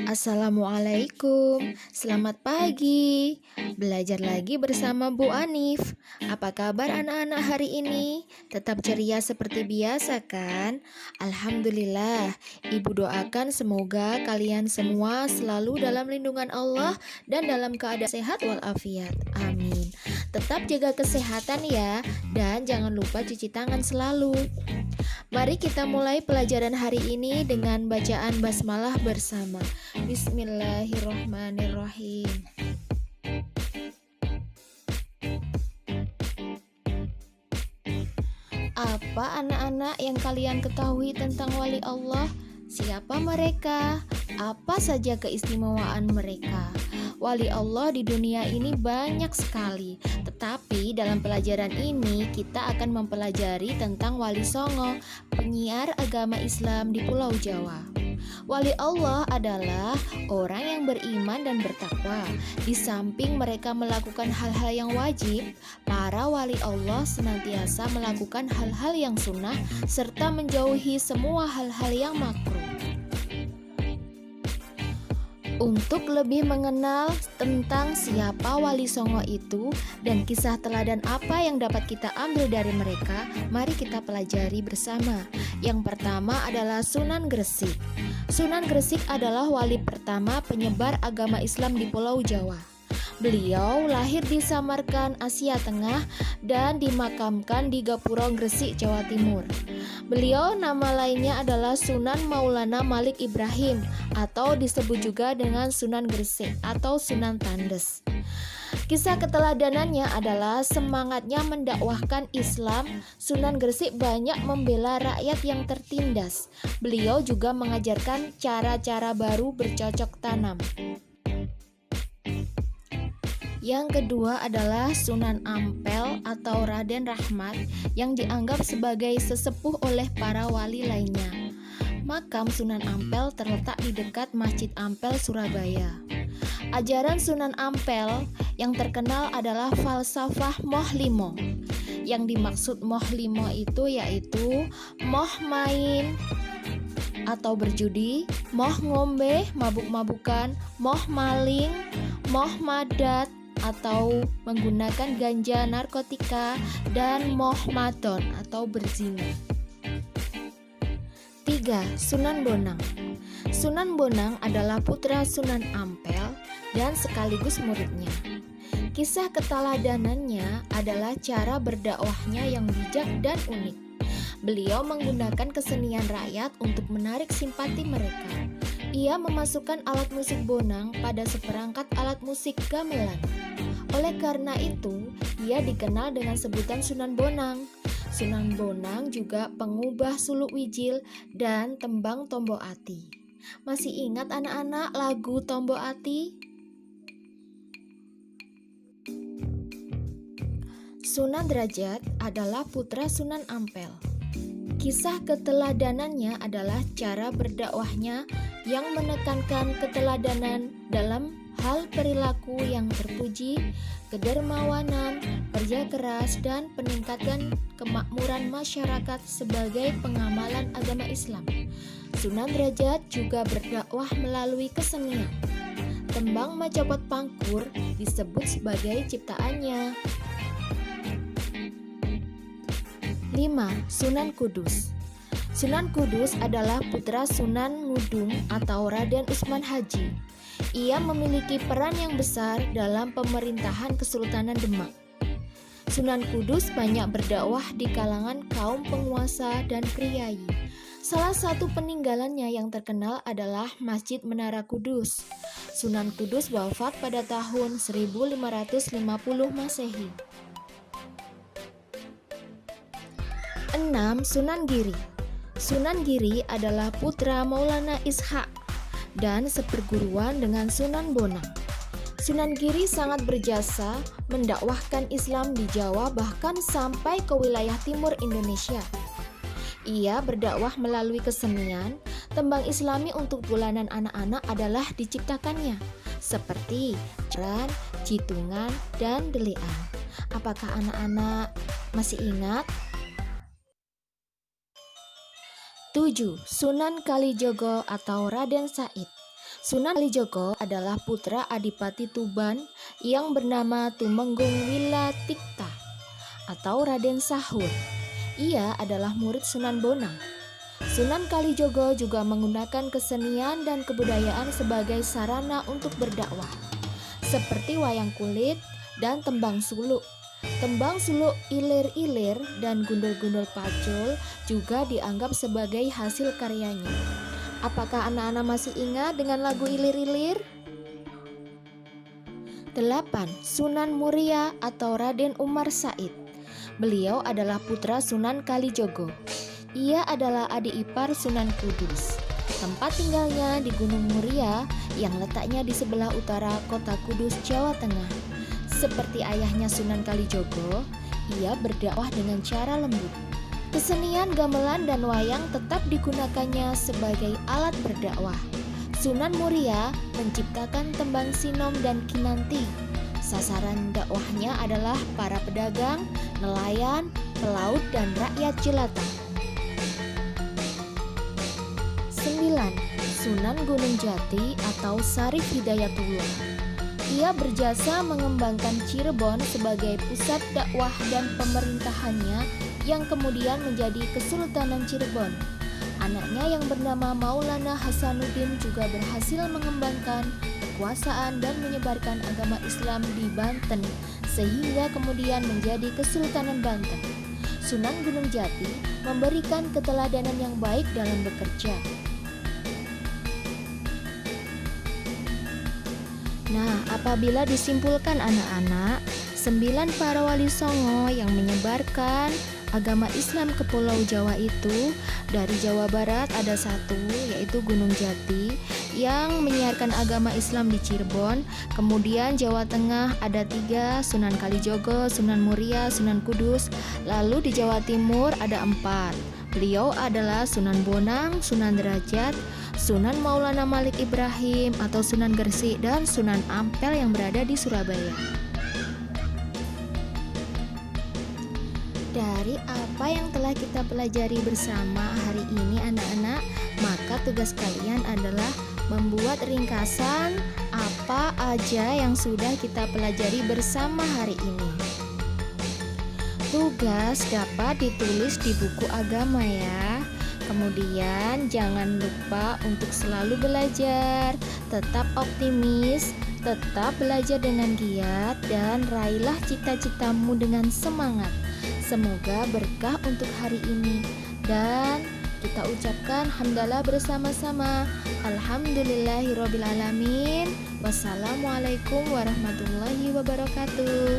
Assalamualaikum, selamat pagi. Belajar lagi bersama Bu Anif. Apa kabar anak-anak hari ini? Tetap ceria seperti biasa kan? Alhamdulillah, Ibu doakan semoga kalian semua selalu dalam lindungan Allah dan dalam keadaan sehat walafiat. Amin. Tetap jaga kesehatan ya, dan jangan lupa cuci tangan selalu. Mari kita mulai pelajaran hari ini dengan bacaan basmalah bersama. Bismillahirrahmanirrahim. Apa anak-anak yang kalian ketahui tentang wali Allah? Siapa mereka? Apa saja keistimewaan mereka? Wali Allah di dunia ini banyak sekali, tetapi dalam pelajaran ini kita akan mempelajari tentang Wali Songo, penyiar agama Islam di Pulau Jawa. Wali Allah adalah orang yang beriman dan bertakwa. Di samping mereka melakukan hal-hal yang wajib, para wali Allah senantiasa melakukan hal-hal yang sunnah serta menjauhi semua hal-hal yang makruh. Untuk lebih mengenal tentang siapa Wali Songo itu dan kisah teladan apa yang dapat kita ambil dari mereka, mari kita pelajari bersama. Yang pertama adalah Sunan Gresik. Sunan Gresik adalah wali pertama penyebar agama Islam di Pulau Jawa. Beliau lahir di Samarkand, Asia Tengah dan dimakamkan di Gapura, Gresik, Jawa Timur. Beliau nama lainnya adalah Sunan Maulana Malik Ibrahim atau disebut juga dengan Sunan Gresik atau Sunan Tandes. Kisah keteladanannya adalah semangatnya mendakwahkan Islam. Sunan Gresik banyak membela rakyat yang tertindas. Beliau juga mengajarkan cara-cara baru bercocok tanam. Yang kedua adalah Sunan Ampel atau Raden Rahmat yang dianggap sebagai sesepuh oleh para wali lainnya. Makam Sunan Ampel terletak di dekat Masjid Ampel, Surabaya. Ajaran Sunan Ampel yang terkenal adalah falsafah moh limo. Yang dimaksud moh limo itu yaitu moh main atau berjudi, moh ngombe, mabuk-mabukan, moh maling, moh madat atau menggunakan ganja narkotika, dan moh madon atau berzina. 3. Sunan Bonang. Sunan Bonang adalah putra Sunan Ampel dan sekaligus muridnya. Kisah keteladanannya adalah cara berdakwahnya yang bijak dan unik. Beliau menggunakan kesenian rakyat untuk menarik simpati mereka. Ia memasukkan alat musik bonang pada seperangkat alat musik gamelan. Oleh karena itu, ia dikenal dengan sebutan Sunan Bonang. Sunan Bonang juga pengubah suluk wijil dan tembang Tombo Ati. Masih ingat anak-anak lagu Tombo Ati? Sunan Derajat adalah putra Sunan Ampel. Kisah keteladanannya adalah cara berdakwahnya yang menekankan keteladanan dalam hal perilaku yang terpuji, kedermawanan, kerja keras, dan peningkatan kemakmuran masyarakat sebagai pengamalan agama Islam. Sunan Derajat juga berdakwah melalui kesenian. Tembang Majapahit Pangkur disebut sebagai ciptaannya. 5. Sunan Kudus. Sunan Kudus adalah putra Sunan Ngudung atau Raden Usman Haji. Ia memiliki peran yang besar dalam pemerintahan Kesultanan Demak. Sunan Kudus banyak berdakwah di kalangan kaum penguasa dan priai. Salah satu peninggalannya yang terkenal adalah Masjid Menara Kudus. Sunan Kudus wafat pada tahun 1550 Masehi. 6. Sunan Giri. Sunan Giri adalah putra Maulana Ishaq dan seperguruan dengan Sunan Bonang. Sunan Giri sangat berjasa mendakwahkan Islam di Jawa bahkan sampai ke wilayah timur Indonesia. Ia berdakwah melalui kesenian. Tembang Islami untuk bulanan anak-anak adalah diciptakannya, seperti Ran, Jitungan, dan Delian. Apakah anak-anak masih ingat? 7. Sunan Kalijogo atau Raden Said. Sunan Kalijogo adalah putra Adipati Tuban yang bernama Tumenggung Wilatikta atau Raden Sahur. Ia adalah murid Sunan Bonang. Sunan Kalijogo juga menggunakan kesenian dan kebudayaan sebagai sarana untuk berdakwah, seperti wayang kulit dan tembang suluk. Tembang suluk ilir-ilir dan gundul-gundul pacul juga dianggap sebagai hasil karyanya. Apakah anak-anak masih ingat dengan lagu ilir-ilir? 8. Sunan Muria atau Raden Umar Said. Beliau adalah putra Sunan Kalijogo. Ia adalah adik ipar Sunan Kudus. Tempat tinggalnya di Gunung Muria yang letaknya di sebelah utara kota Kudus, Jawa Tengah. Seperti ayahnya Sunan Kalijogo, ia berdakwah dengan cara lembut. Kesenian gamelan dan wayang tetap digunakannya sebagai alat berdakwah. Sunan Muria menciptakan tembang sinom dan kinanti. Sasaran dakwahnya adalah para pedagang, nelayan, pelaut, dan rakyat jelata. 9. Sunan Gunung Jati atau Sarif Hidayatullah. Ia berjasa mengembangkan Cirebon sebagai pusat dakwah dan pemerintahannya yang kemudian menjadi Kesultanan Cirebon. Anaknya yang bernama Maulana Hasanuddin juga berhasil mengembangkan kekuasaan dan menyebarkan agama Islam di Banten sehingga kemudian menjadi Kesultanan Banten. Sunan Gunung Jati memberikan keteladanan yang baik dalam bekerja. Nah, apabila disimpulkan anak-anak, 9 para wali songo yang menyebarkan agama Islam ke Pulau Jawa itu, dari Jawa Barat ada 1 yaitu Gunung Jati yang menyiarkan agama Islam di Cirebon. Kemudian Jawa Tengah ada 3, Sunan Kalijogo, Sunan Muria, Sunan Kudus. Lalu di Jawa Timur ada 4. Beliau adalah Sunan Bonang, Sunan Derajat, Sunan Maulana Malik Ibrahim atau Sunan Gresik, dan Sunan Ampel yang berada di Surabaya. Dari apa yang telah kita pelajari bersama hari ini anak-anak, maka tugas kalian adalah membuat ringkasan apa aja yang sudah kita pelajari bersama hari ini. Tugas dapat ditulis di buku agama ya. Kemudian jangan lupa untuk selalu belajar, tetap optimis, tetap belajar dengan giat, dan raihlah cita-citamu dengan semangat. Semoga berkah untuk hari ini. Dan kita ucapkan hamdalah bersama-sama. Alhamdulillahirobbilalamin. Wassalamualaikum warahmatullahi wabarakatuh.